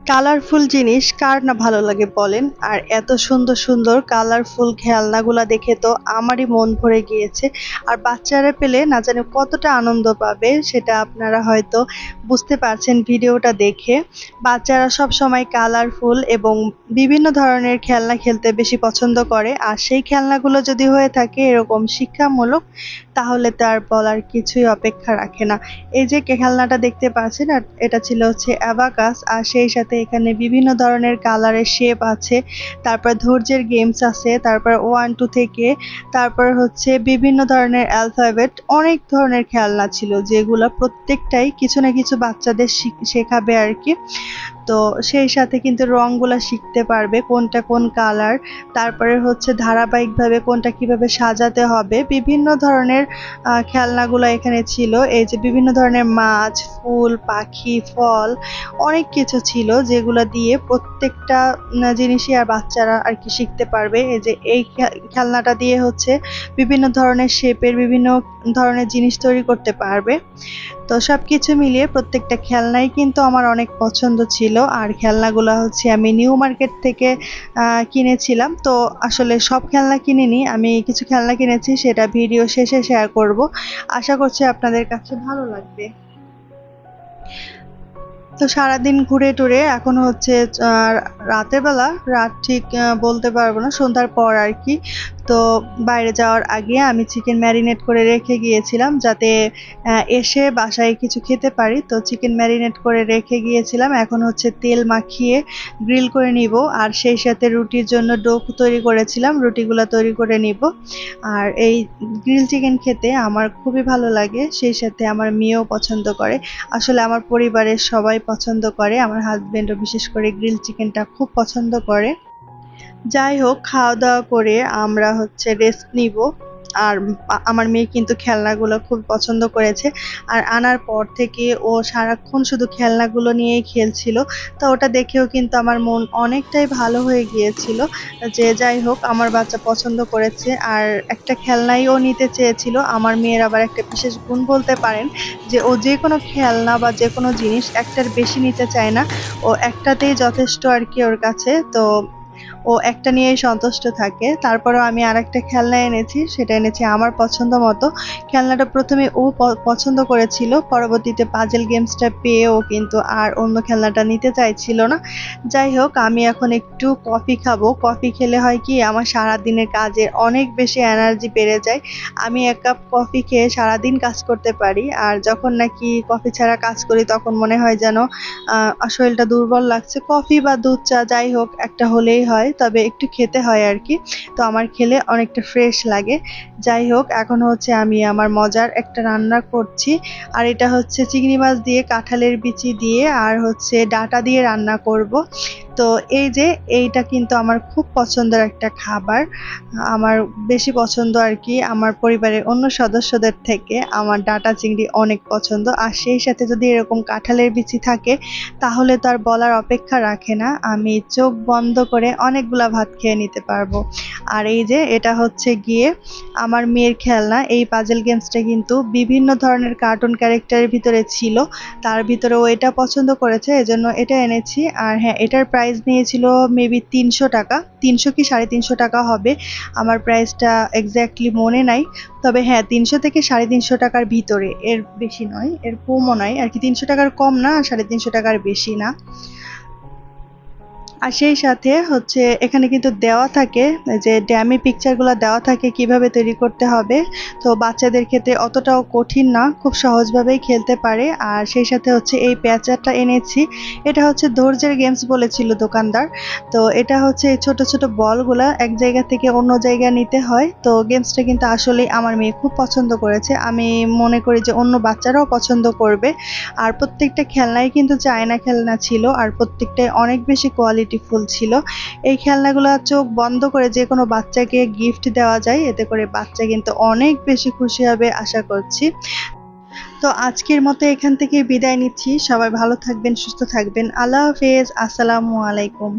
Colourful জিনিস কার না ভালো লাগে বলেন। আর এত সুন্দর সুন্দর কালারফুল খেলনাগুলা দেখে তো আমারই মন ভরে গিয়েছে। আর বাচ্চারা পেলে না জানি কতটা আনন্দ পাবে সেটা আপনারা হয়তো বুঝতে পারছেন ভিডিওটা দেখে। বাচ্চারা সব সময় কালারফুল এবং বিভিন্ন ধরনের খেলনা খেলতে বেশি পছন্দ করে। আর সেই খেলনাগুলো যদি হয়ে থাকে এরকম শিক্ষামূলক, তাহলে তার বলার কিছুই অপেক্ষা রাখে না। এই যে খেলনাটা দেখতে পাচ্ছেন, আর এটা ছিল হচ্ছে অ্যাবাকাস। আর সেই সাথে এখানে বিভিন্ন ধরনের কালারের শেপ আছে, তারপর ধৈর্যের গেমস আছে, তারপর 1 2 থেকে তারপর হচ্ছে বিভিন্ন ধরনের অ্যালফাবেট, অনেক ধরনের খেলনা ছিল যেগুলো প্রত্যেকটাই কিছু না কিছু বাচ্চাদের শেখাবে আর কি। তো সেই সাথে কিন্তু রংগুলা শিখতে পারবে কোনটা কোন কালার, তারপরে হচ্ছে ধারাবাহিকভাবে কোনটা কিভাবে সাজাতে হবে। বিভিন্ন ধরনের খেলনাগুলো এখানে ছিল। এই যে বিভিন্ন ধরনের মাছ, ফুল, পাখি, ফল, অনেক কিছু ছিল যেগুলো দিয়ে প্রত্যেকটা জিনিসই আর বাচ্চারা আর কি শিখতে পারবে। এই যে এই খেলনাটা দিয়ে হচ্ছে বিভিন্ন ধরনের শেপের বিভিন্ন ধরনের জিনিস তৈরি করতে পারবে। তো সবকিছু মিলিয়ে প্রত্যেকটা খেলনাই কিন্তু আমার অনেক পছন্দ ছিল। আর খেলনাগুলো হচ্ছে আমি নিউ মার্কেট থেকে কিনেছিলাম। তো আসলে সব খেলনা কিনিনি, আমি কিছু খেলনা কিনেছি, সেটা ভিডিও শেষে শেয়ার করব। আশা করছি আপনাদের কাছে ভালো লাগবে। তো সারাদিন ঘুরে টুরে এখন হচ্ছে রাতের বেলা, রাত ঠিক বলতে পারবো না, সন্ধ্যার পর আর কি। তো বাইরে যাওয়ার আগে আমি চিকেন ম্যারিনেট করে রেখে গিয়েছিলাম যাতে এসে বাসায় কিছু খেতে পারি। তো চিকেন ম্যারিনেট করে রেখে গিয়েছিলাম, এখন হচ্ছে তেল মাখিয়ে গ্রিল করে নিব। আর সেই সাথে রুটির জন্য ডো তৈরি করেছিলাম, রুটিগুলো তৈরি করে নিব। আর এই গ্রিল চিকেন খেতে আমার খুবই ভালো লাগে, সেই সাথে আমার মেয়েও পছন্দ করে। আসলে আমার পরিবারের সবাই পছন্দ করে, আমার হাজবেন্ডও বিশেষ করে গ্রিল চিকেনটা খুব পছন্দ করে। যাই হোক, খাওয়া দাওয়া করে আমরা হচ্ছে রেস্ট নিব। আর আমার মেয়ে কিন্তু খেলনাগুলো খুব পছন্দ করেছে। আর আনার পর থেকে ও সারাক্ষণ শুধু খেলনাগুলো নিয়েই খেলছিল। তো ওটা দেখেও কিন্তু আমার মন অনেকটাই ভালো হয়ে গিয়েছিল যে যাই হোক আমার বাচ্চা পছন্দ করেছে। আর একটা খেলনাই ও নিতে চেয়েছিল। আমার মেয়ের আবার একটা বিশেষ গুণ বলতে পারেন, যে ও যে কোনো খেলনা বা যে কোনো জিনিস একটার বেশি নিতে চায় না, ও একটাতেই যথেষ্ট আর কি ওর কাছে। তো ও একটা নিয়েই সন্তুষ্ট থাকে। তারপরেও আমি আরেকটা খেলনা এনেছি, সেটা এনেছি আমার পছন্দ মতো। খেলনাটা প্রথমে ও পছন্দ করেছিল, পরবর্তীতে পাজেল গেমসটা পেয়ে ও কিন্তু আর অন্য খেলনাটা নিতে চাইছিল না। যাই হোক, আমি এখন একটু কফি খাবো। কফি খেলে হয় কি, আমার সারাদিনের কাজে অনেক বেশি এনার্জি বেড়ে যায়। আমি 1 কাপ কফি খেয়ে সারাদিন কাজ করতে পারি। আর যখন নাকি কফি ছাড়া কাজ করি তখন মনে হয় যেন শরীরটা দুর্বল লাগছে। কফি বা দুধ চা যাই হোক একটা হলেই হয়, তবে একটু খেতে হয় আর কি। তো আমার খেলে অনেকটা ফ্রেশ লাগে। যাই হোক, এখন হচ্ছে আমি আমার মজার একটা রান্না করছি। আর এটা হচ্ছে চিংড়ি মাছ দিয়ে, কাঁঠালের বিচি দিয়ে আর হচ্ছে ডাঁটা দিয়ে রান্না করব। তো এই যে এইটা কিন্তু আমার খুব পছন্দের একটা খাবার। আমার বেশি পছন্দ আর কি, আমার পরিবারের অন্য সদস্যদের থেকে আমার ডাঁটা চিংড়ি অনেক পছন্দ। আর সেই সাথে যদি এরকম কাঁঠালের বিচি থাকে তাহলে তো আর বলার অপেক্ষা রাখে না, আমি চোখ বন্ধ করে অনেকগুলা ভাত খেয়ে নিতে পারবো। আর এই যে এটা হচ্ছে গিয়ে আমার মেয়ের খেলনা। এই পাজেল গেমসটা কিন্তু বিভিন্ন ধরনের কার্টুন ক্যারেক্টারের ভিতরে ছিল, তার ভিতরে ও এটা পছন্দ করেছে, এজন্য এটা এনেছি। আর হ্যাঁ, এটার প্রাইস নিয়েছিল মেবি 300 টাকা, 300 কি 350 টাকা হবে, আমার প্রাইসটা এক্স্যাক্টলি মনে নাই। তবে হ্যাঁ, 300 থেকে 350 টাকার ভিতরে, এর বেশি নয়, এর কমও নয় আর কি। 300 টাকার কম না, 350 টাকার বেশি না। আর সেই সাথে হচ্ছে এখানে কিন্তু দেওয়া থাকে যে ড্যামি পিকচারগুলো দেওয়া থাকে কিভাবে তৈরি করতে হবে। তো বাচ্চাদের ক্ষেত্রে অতটাও কঠিন না, খুব সহজভাবেই খেলতে পারে। আর সেই সাথে হচ্ছে এই প্যাচারটা এনেছি, এটা হচ্ছে ধৈর্যের গেমস বলেছিল দোকানদার। তো এটা হচ্ছে ছোট ছোট বলগুলা এক জায়গা থেকে অন্য জায়গায় নিতে হয়। তো গেমসটা কিন্তু আসলেই আমার মেয়ে খুব পছন্দ করেছে, আমি মনে করি যে অন্য বাচ্চারাও পছন্দ করবে। আর প্রত্যেকটা খেলনাই কিন্তু চায়না খেলনা ছিল, আর প্রত্যেকটাই অনেক বেশি কোয়ালিটিফুল ছিল। এই খেলনাগুলো চোখ বন্ধ করে যে কোনো বাচ্চাকে গিফট দেওয়া যায়, এতে করে বাচ্চা কিন্তু অনেক বেশি খুশি হবে আশা করছি। তো আজকের মতো এখান থেকে বিদায় নিচ্ছি। সবাই ভালো থাকবেন, সুস্থ থাকবেন। আল্লাহ হাফেজ, আসসালামু আলাইকুম।